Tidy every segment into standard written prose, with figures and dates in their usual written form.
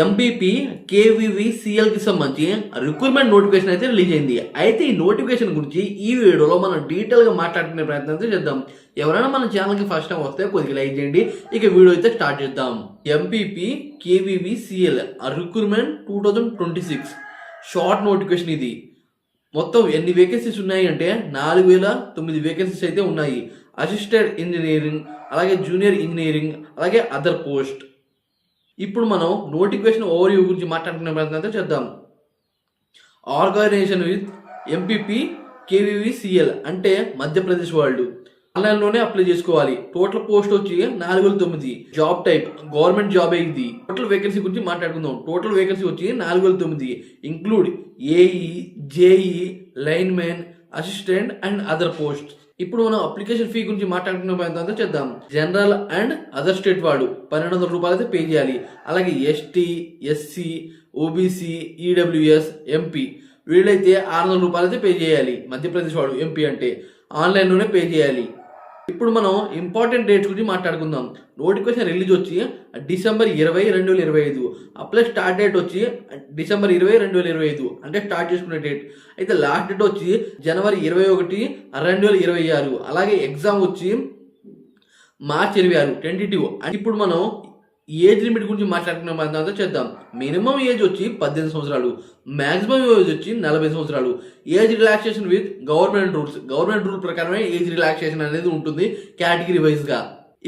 MPP KVV CL కి సంబంధించి recruitment notification అయితే రిలీజ్ అయింది. అయితే ఈ నోటిఫికేషన్ గురించి ఈ వీడియోలో మనం డీటెయిల్ గా మాట్లాడుకునే ప్రయత్నం అయితే చేద్దాం. ఎవరైనా మన ఛానల్ కి ఫస్ట్ టైం వస్తే కొద్దిగా లైక్ చేయండి. ఇక వీడియో అయితే స్టార్ట్ చేద్దాం. MPP KVV CL recruitment 2026 short notification ఇది. మొత్తం ఎన్ని వేకెన్సీస్ ఉన్నాయి అంటే 4009 వేకెన్సీస్ అయితే ఉన్నాయి. అసిస్టెంట్ ఇంజనీరింగ్, అలాగే జూనియర్ ఇంజనీరింగ్, అలాగే అదర్ పోస్ట్. ఇప్పుడు మనం నోటిఫికేషన్ ఓవర్వ్యూ గురించి మాట్లాడుకునే ప్రయత్నం అయితే చేద్దాం. Organization with MPP KVV CL అంటే మధ్యప్రదేశ్ వాళ్ళు. ఆన్లైన్లోనే అప్లై చేసుకోవాలి. టోటల్ పోస్ట్ వచ్చి 4009. జాబ్ టైప్ గవర్నమెంట్ జాబ్ ఇది. టోటల్ వేకెన్సీ గురించి మాట్లాడుకుందాం. టోటల్ వేకెన్సీ వచ్చి 4009 include AE, JEE, line man, assistant and other post. ఇప్పుడు మనం అప్లికేషన్ ఫీ గురించి మాట్లాడుకునే ప్రయత్నం చేద్దాం. జనరల్ అండ్ అదర్ స్టేట్ వాడు 1200 రూపాయలు అయితే పే చేయాలి. అలాగే ST, SC, OBC, EWS, MP వీళ్ళైతే 600 రూపాయలు అయితే పే చేయాలి. మధ్యప్రదేశ్ వాడు ఎంపీ అంటే ఆన్లైన్లోనే పే చేయాలి. ఇప్పుడు మనం ఇంపార్టెంట్ డేట్స్ గురించి మాట్లాడుకుందాం. నోటిఫికేషన్ రిలీజ్ వచ్చి డిసెంబర్ 20, 2025. అప్లై స్టార్ట్ డేట్ వచ్చి డిసెంబర్ 20, 2025 అంటే స్టార్ట్ చేసుకునే డేట్. అయితే లాస్ట్ డేట్ వచ్చి జనవరి 21, 2026. అలాగే ఎగ్జామ్ వచ్చి మార్చ్ 26, 22. ఇప్పుడు మనం ఏజ్ లిమిట్ గురించి మాట్లాడుకునే ప్రయత్నం చేద్దాం. మినిమం ఏజ్ వచ్చి 18 సంవత్సరాలు, మాక్సిమం ఏజ్ వచ్చి 40 సంవత్సరాలు. Age relaxation with government rules. Government rule ప్రకారమే ఏజ్ రిలాక్సేషన్ అనేది ఉంటుంది కేటగిరీ వైజ్ గా.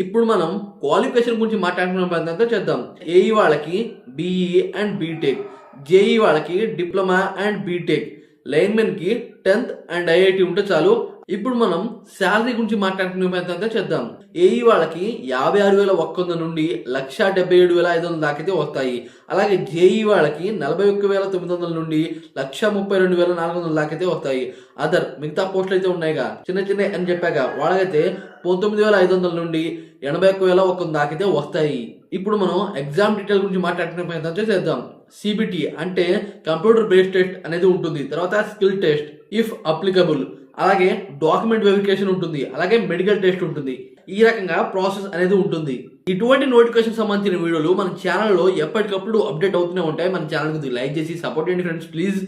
ఇప్పుడు మనం క్వాలిఫికేషన్ గురించి మాట్లాడుకునే ప్రయత్నం చేద్దాం. ఏఈ వాళ్ళకి బీఈ అండ్ బీటెక్, జేఈ వాళ్ళకి డిప్లొమా అండ్ బీటెక్, లైన్మెన్ కి 10th అండ్ ఐఐటి ఉంటే చాలు. ఇప్పుడు మనం శాలరీ గురించి మాట్లాడుకునే ప్రయత్నం చేద్దాం. ఏఈ వాళ్ళకి 56,100 నుండి 1,77,500 దాకైతే వస్తాయి. అలాగే జేఈ వాళ్ళకి 41,900 నుండి 1,32,400 దాకైతే వస్తాయి. అదర్ మిగతా పోస్టులు అయితే ఉన్నాయిగా, చిన్న చిన్న అని చెప్పాక వాళ్ళకైతే 19,500 నుండి 81,100 దాకైతే వస్తాయి. ఇప్పుడు మనం ఎగ్జామ్ డీటెయిల్ గురించి మాట్లాడుకునే ప్రయత్నం చేద్దాం. సిబిటి అంటే కంప్యూటర్ బేస్డ్ టెస్ట్ అనేది ఉంటుంది. తర్వాత స్కిల్ టెస్ట్ ఇఫ్ అప్లికబుల్, అలాగే డాక్యుమెంట్ వెరిఫికేషన్ ఉంటుంది, అలాగే మెడికల్ టెస్ట్ ఉంటుంది. ఈ రకంగా ప్రాసెస్ అనేది ఉంటుంది. ఇటువంటి నోటిఫికేషన్ సంబంధించిన వీడియోలు మన ఛానల్లో ఎప్పటికప్పుడు అప్డేట్ అవుతూనే ఉంటాయి. మన ఛానల్ లైక్ చేసి సపోర్ట్ చేయండి ఫ్రెండ్స్ ప్లీజ్.